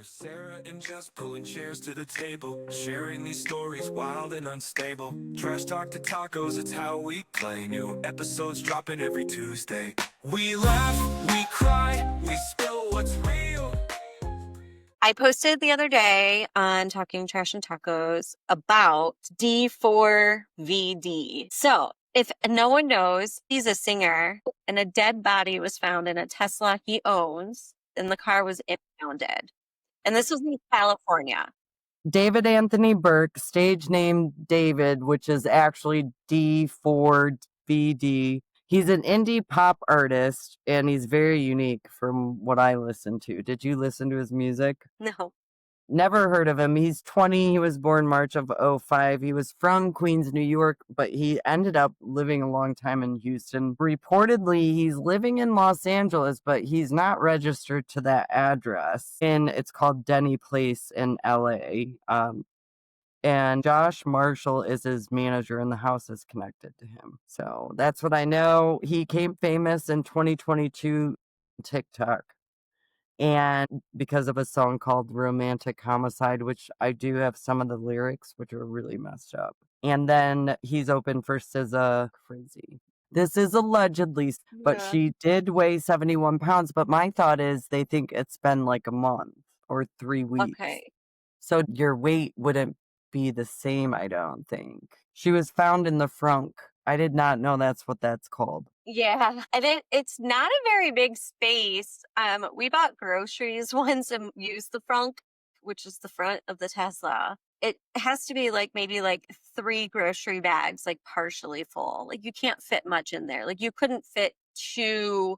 We're Sarah and Just pulling chairs to the table, sharing these stories wild and unstable. Trash talk to tacos, it's how we play. New episodes dropping every Tuesday. We laugh, we cry, we spill what's real. I posted the other day on Talking Trash and Tacos about D4VD. So, if no one knows, he's a singer, and a dead body was found in a Tesla he owns, and the car was impounded. And this was in California. David Anthony Burke, stage name David, which is actually D4VD. He's an indie pop artist, and he's very unique from what I listen to. Did you listen to his music? No. Never heard of him. He's 20. He was born March of 05. He was from Queens, New York, but he ended up living a long time in Houston. Reportedly, he's living in Los Angeles, but he's not registered to that address. And it's called Denny Place in LA. And Josh Marshall is his manager, and the house is connected to him. So that's what I know. He came famous in 2022 TikTok. And because of a song called Romantic Homicide, which I do have some of the lyrics, which are really messed up. And then he's open for SZA. Crazy. This is allegedly, but Yeah. she did weigh 71 pounds. But my thought is they think it's been like a month or 3 weeks. Okay. So your weight wouldn't be the same, I don't think. She was found in the frunk. I did not know that's what that's called. Yeah, and it's not a very big space. We bought groceries once and used the front, which is the front of the Tesla. It has to be like maybe like 3 grocery bags, like partially full. Like you can't fit much in there. Like you couldn't fit 2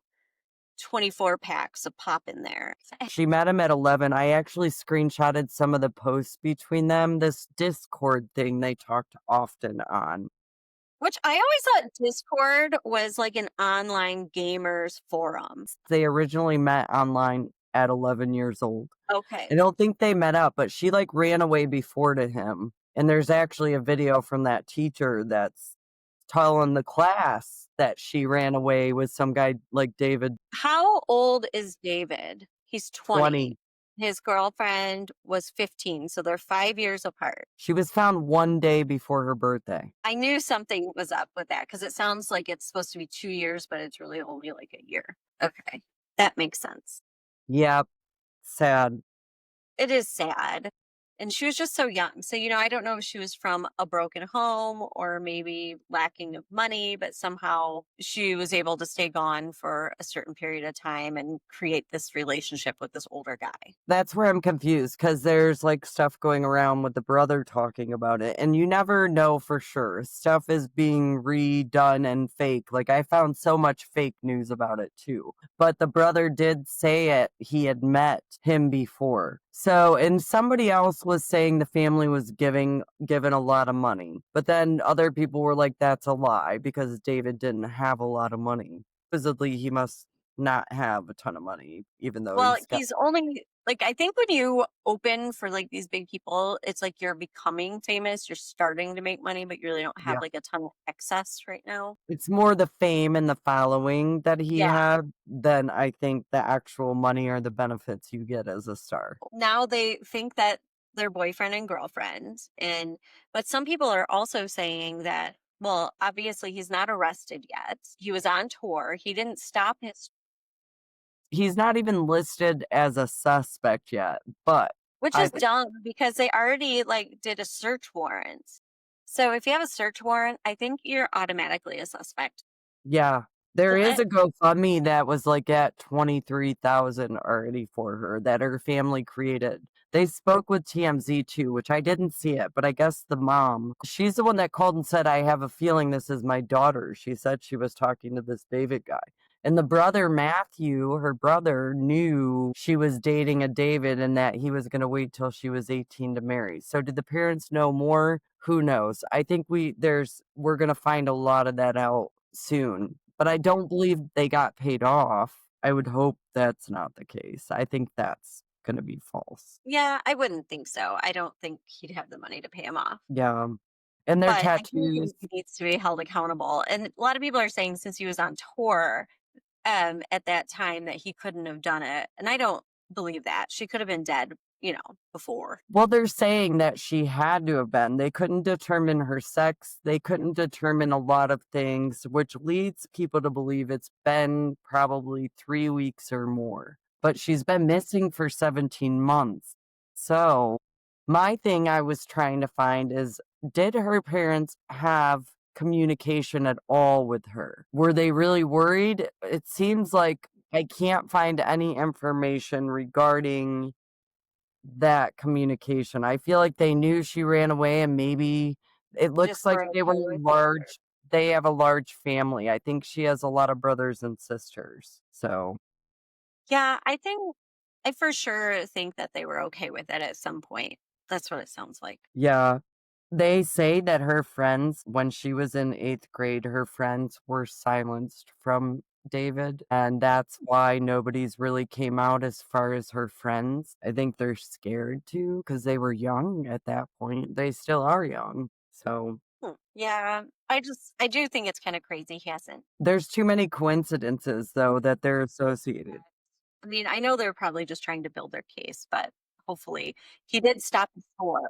24 packs of pop in there. She met him at 11. I actually screenshotted some of the posts between them. This Discord thing they talked often on. Which I always thought Discord was like an online gamers forum. They originally met online at 11 years old. Okay. I don't think they met up, but she like ran away before to him. And there's actually a video from that teacher that's telling the class that she ran away with some guy like David. How old is David? He's 20. 20. His girlfriend was 15, so they're 5 years apart. She was found one day before her birthday. I knew something was up with that because it sounds like it's supposed to be 2 years, but it's really only like a year. Okay, that makes sense. Yep. Sad. It is sad. And she was just so young. So, I don't know if she was from a broken home or maybe lacking of money, but somehow she was able to stay gone for a certain period of time and create this relationship with this older guy. That's where I'm confused because there's like stuff going around with the brother talking about it, and you never know for sure. Stuff is being redone and fake. Like I found so much fake news about it too. But the brother did say he had met him before. So, and somebody else was saying the family was given a lot of money. But then other people were like, that's a lie because David didn't have a lot of money. Supposedly, he must not have a ton of money, even though Well, he's only like, I think when you open for like these big people, it's like you're becoming famous, you're starting to make money, but you really don't have like a ton of excess right now. It's more the fame and the following that he had than I think the actual money or the benefits you get as a star. Now they think that they're boyfriend and girlfriend, but some people are also saying that, well, obviously he's not arrested yet. He was on tour. He didn't stop his. He's not even listed as a suspect yet, but Which is dumb because they already like did a search warrant. So if you have a search warrant, I think you're automatically a suspect. Yeah. There is a GoFundMe that was like at 23,000 already for her that her family created. They spoke with TMZ too, which I didn't see it, but I guess the mom, she's the one that called and said, I have a feeling this is my daughter. She said she was talking to this David guy. And the brother, Matthew, her brother, knew she was dating a David and that he was going to wait till she was 18 to marry. So did the parents know more? Who knows? I think we're going to find a lot of that out soon. But I don't believe they got paid off. I would hope that's not the case. I think that's going to be false. Yeah, I wouldn't think so. I don't think he'd have the money to pay him off. Yeah. And their But I do tattoos. think he needs to be held accountable. And a lot of people are saying since he was on tour at that time that he couldn't have done it. And I don't believe that. She could have been dead, before. Well, they're saying that she had to have been. They couldn't determine her sex. They couldn't determine a lot of things, which leads people to believe it's been probably 3 weeks or more. But she's been missing for 17 months. So, my thing I was trying to find is, did her parents have communication at all with her? Were they really worried? It seems like I can't find any information regarding that communication. I feel like they knew she ran away, and maybe it looks Just like were they were okay with it. large. They have a large family. I think she has a lot of brothers and sisters. So, Yeah, I for sure think that they were okay with it at some point. That's what it sounds like. yeah. They say that her friends, when she was in 8th grade, her friends were silenced from David, and that's why nobody's really came out as far as her friends. I think they're scared to because they were young at that point. They still are young. So Yeah, I do think it's kind of crazy he hasn't. there's too many coincidences, though, that they're associated. I mean, I know they're probably just trying to build their case, but hopefully he did stop before.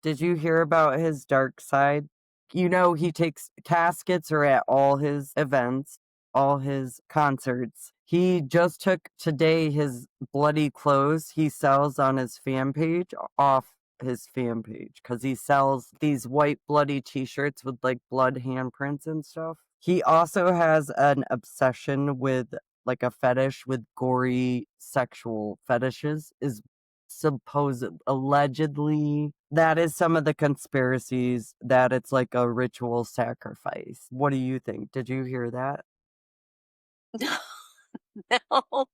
Did you hear about his dark side? He takes caskets are at all his events, all his concerts. He just took today his bloody clothes he sells on his fan page off his fan page because he sells these white bloody t-shirts with like blood handprints and stuff. He also has an obsession with like a fetish with gory sexual fetishes is supposed allegedly that is some of the conspiracies that it's like a ritual sacrifice. What do you think? Did you hear that? No,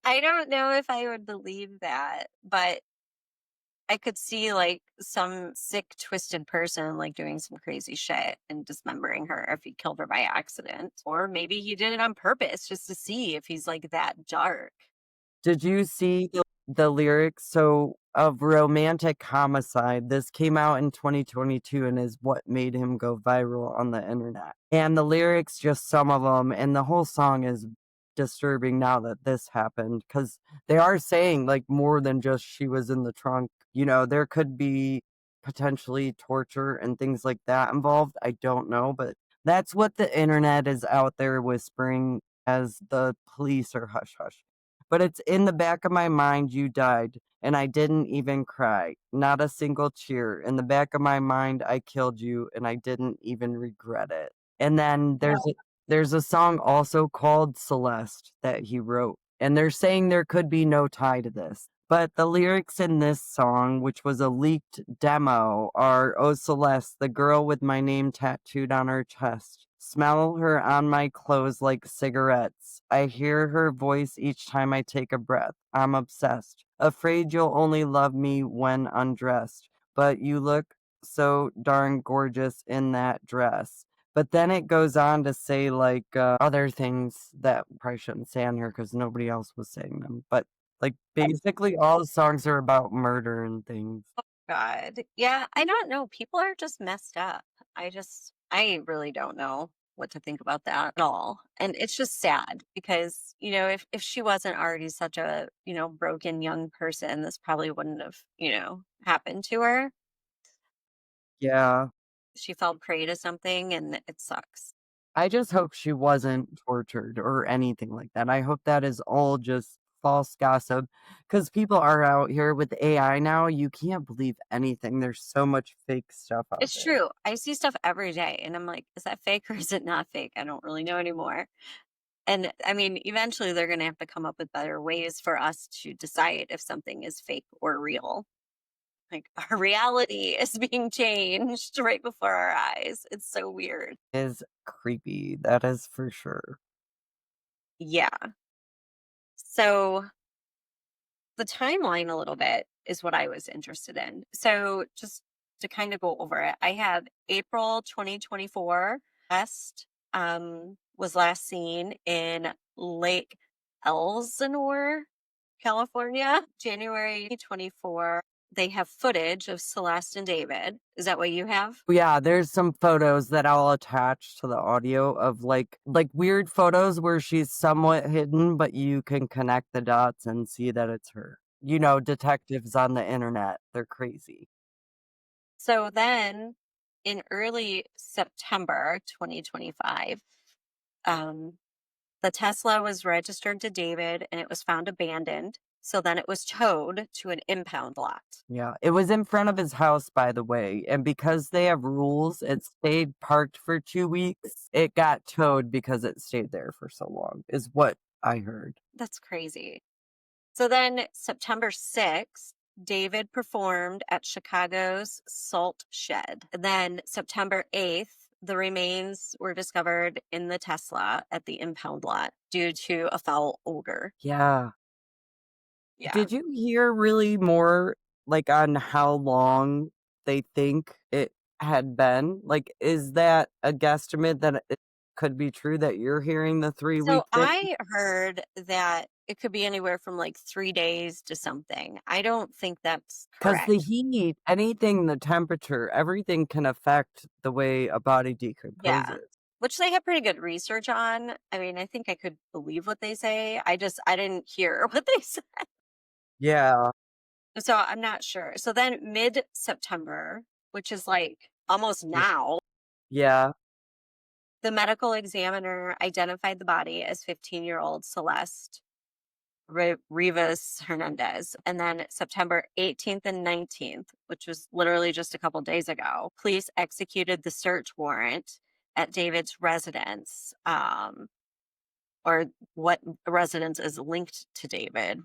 I don't know if I would believe that, but I could see like some sick, twisted person like doing some crazy shit and dismembering her if he killed her by accident. Or maybe he did it on purpose just to see if he's like that dark. Did you see the lyrics? So, of Romantic Homicide, this came out in 2022 and is what made him go viral on the internet. And the lyrics, just some of them, and the whole song is disturbing now that this happened because they are saying like more than just she was in the trunk. There could be potentially torture and things like that involved. I don't know, but that's what the internet is out there whispering as the police are hush hush. But it's in the back of my mind you died, and I didn't even cry. Not a single tear. In the back of my mind I killed you, and I didn't even regret it. And then there's a song also called Celeste that he wrote. And they're saying there could be no tie to this. But the lyrics in this song, which was a leaked demo, are "Oh Celeste, the girl with my name tattooed on her chest. Smell her on my clothes like cigarettes. I hear her voice each time I take a breath. I'm obsessed. Afraid you'll only love me when undressed. But you look so darn gorgeous in that dress." But then it goes on to say like other things that I probably shouldn't say on here because nobody else was saying them. But like basically all the songs are about murder and things. God. Yeah, I don't know. People are just messed up. I really don't know what to think about that at all. And it's just sad because, if she wasn't already such a, broken young person, this probably wouldn't have, happened to her. Yeah. She fell prey to something and it sucks. I just hope she wasn't tortured or anything like that. I hope that is all just false gossip because people are out here with AI now. You can't believe anything. There's so much fake stuff out It's there. true. I see stuff every day and I'm like, is that fake or is it not fake? I don't really know anymore. And I mean, eventually they're going to have to come up with better ways for us to decide if something is fake or real. Like our reality is being changed right before our eyes. It's so weird. Is creepy. That is for sure. Yeah. So the timeline a little bit is what I was interested in. So just to kind of go over it, I have April 2024. West was last seen in Lake Elsinore, California. January 24, they have footage of Celeste and David. Is that what you have? Yeah, there's some photos that I'll attach to the audio of like weird photos where she's somewhat hidden, but you can connect the dots and see that it's her. You know, detectives on the internet, they're crazy. So then in early September 2025, um, the Tesla was registered to David and it was found abandoned. So then it was towed to an impound lot. Yeah, it was in front of his house, by the way, and because they have rules, it stayed parked for 2 weeks. It got towed because it stayed there for so long, is what I heard. That's crazy. So then September 6th, David performed at Chicago's Salt Shed. And then September 8th, the remains were discovered in the Tesla at the impound lot due to a foul odor. Yeah. Yeah. Did you hear really more, like, on how long they think it had been? Like, is that a guesstimate that it could be true that you're hearing the 3 week So thing? I heard that it could be anywhere from like 3 days to something. I don't think that's Because the correct. heat, anything, the temperature, everything can affect the way a body Yeah. decomposes. Which they have pretty good research on. I mean, I think I could believe what they say. I didn't hear what they said. Yeah, So I'm not sure. So then mid September, which is like almost y now, yeah, the medical examiner identified the body as 15-year-old Celeste Rivas Hernandez. And then September 18th and 19th, which was literally just a couple days ago, police executed the search warrant at David's residence, or what residence is linked to David.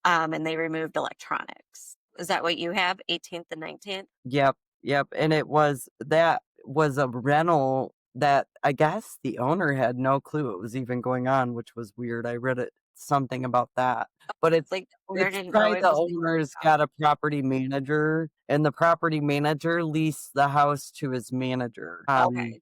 And they removed electronics. Is that what you have? 18th and 19th? yep, yep, and that was a rental that I guess the owner had no clue it was even going on, which was weird. I read something about that, but Like the owner it's didn't know probably it the was being owner's out. got a property manager, and the property manager leased the house to his manager. Okay.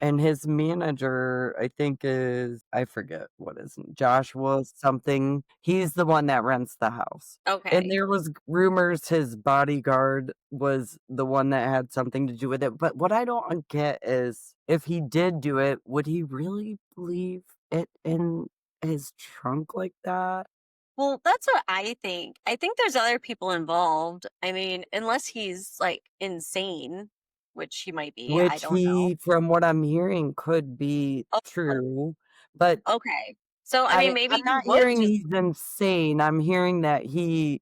And his manager, I think is I forget what his Joshua something. He's the one that rents the house. And Okay. there was rumors his bodyguard was the one that had something to do with it. But what I don't get is if he did do it, would he really leave it in his trunk like that? Well, that's what I think. I think there's other people involved. I mean, unless he's like insane, which he might be. I Which don't know. he, from what I'm hearing, could be Oh, true. But okay. So, I mean, I'm maybe he not would hearing just, he's insane. I'm hearing that he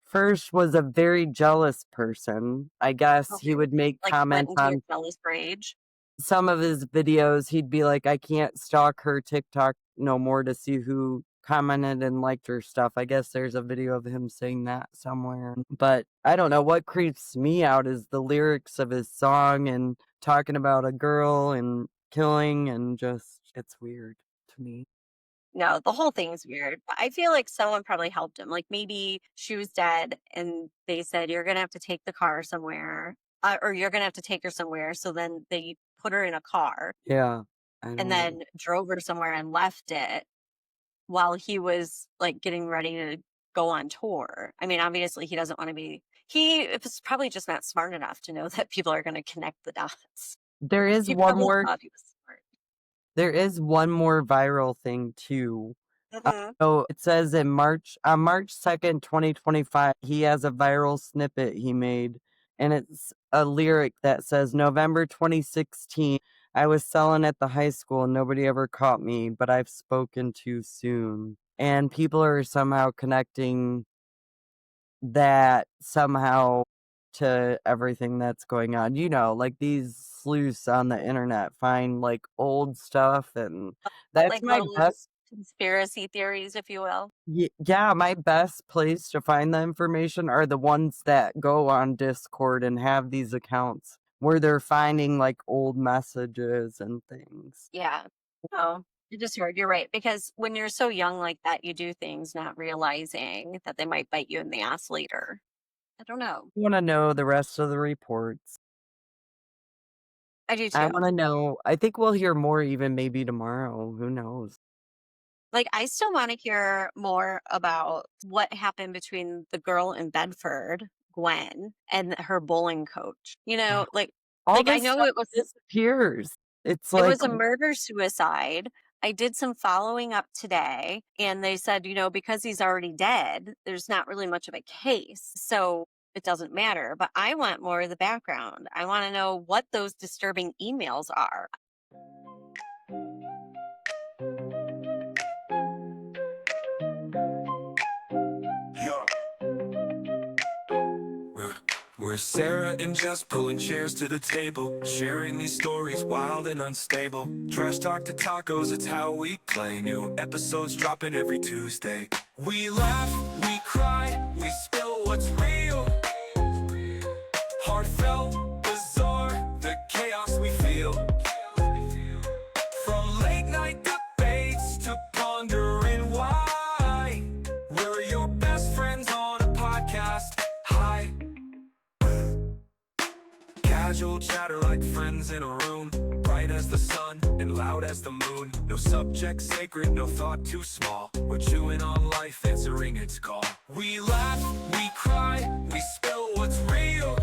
first was a very jealous person. I guess he okay, would make like went comments into a on jealous rage. some of his videos. He'd be like, I can't stalk her TikTok no more to see who commented and liked her stuff. I guess there's a video of him saying that somewhere. But I don't know. What creeps me out is the lyrics of his song and talking about a girl and killing and just, it's weird to me. No, the whole thing's weird. But I feel like someone probably helped him. Like maybe she was dead and they said, you're going to have to take the car somewhere, or you're going to have to take her somewhere. So then they put her in a car Yeah. I and don't know. then drove her somewhere and left it while he was like getting ready to go on tour. I mean, obviously he doesn't want to be, he was probably just not smart enough to know that people are going to connect the dots. There is He one probably more thought he was smart. There is one more viral thing too. Hmm. So it says on March 2nd, 2025, he has a viral snippet he made, and it's a lyric that says, November 2016, I was selling at the high school and nobody ever caught me, but I've spoken too soon. And people are somehow connecting that somehow to everything that's going on. You know, like these sleuths on the internet find like old stuff, and that's Like my little best. conspiracy theories, if you will. Yeah, my best place to find the information are the ones that go on Discord and have these accounts where they're finding like old messages and things. Yeah. Oh, I just heard you're right. Because when you're so young like that, you do things not realizing that they might bite you in the ass later. I don't know. I want to know the rest of the reports. I do I too. want to know. I think we'll hear more even maybe tomorrow. Who knows? Like, I still want to hear more about what happened between the girl in Bedford, Gwen, and her bowling coach. You know, All like I this know stuff disappears. It's it like, was a murder suicide. I did some following up today, and they said, because he's already dead, there's not really much of a case. So it doesn't matter. But I want more of the background. I want to know what those disturbing emails are. Yeah. We're Sarah and Jess pulling chairs to the table, sharing these stories wild and unstable. Trash talk to tacos, it's how we play. New episodes dropping every Tuesday. We laugh, we cry, we spill what's real. Heartfelt, bizarre, the chaos we feel. From late night debates to pondering why. We're your best friends on a podcast. Hi. Casual chatter like friends in a room, bright as the sun and loud as the moon. No subject sacred, no thought too small. We're chewing on life, answering its call. We laugh, we cry, we spill what's real.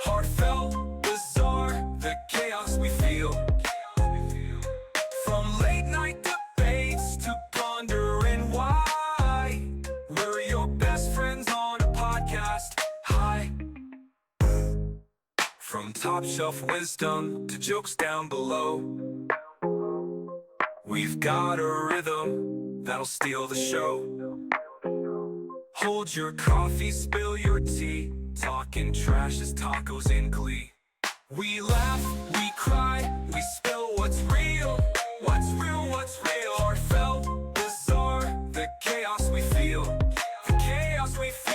Heartfelt, bizarre, the chaos we feel. From late night debates to pondering why. We're your best friends on a podcast. Hi. From top shelf wisdom to jokes down below, we've got a rhythm that'll steal the show. Hold your coffee, spill your tea, talking trash as tacos in glee. We laugh, we cry, we spill what's real. What's real, what's real? Heartfelt, bizarre, the chaos we feel. The chaos we feel.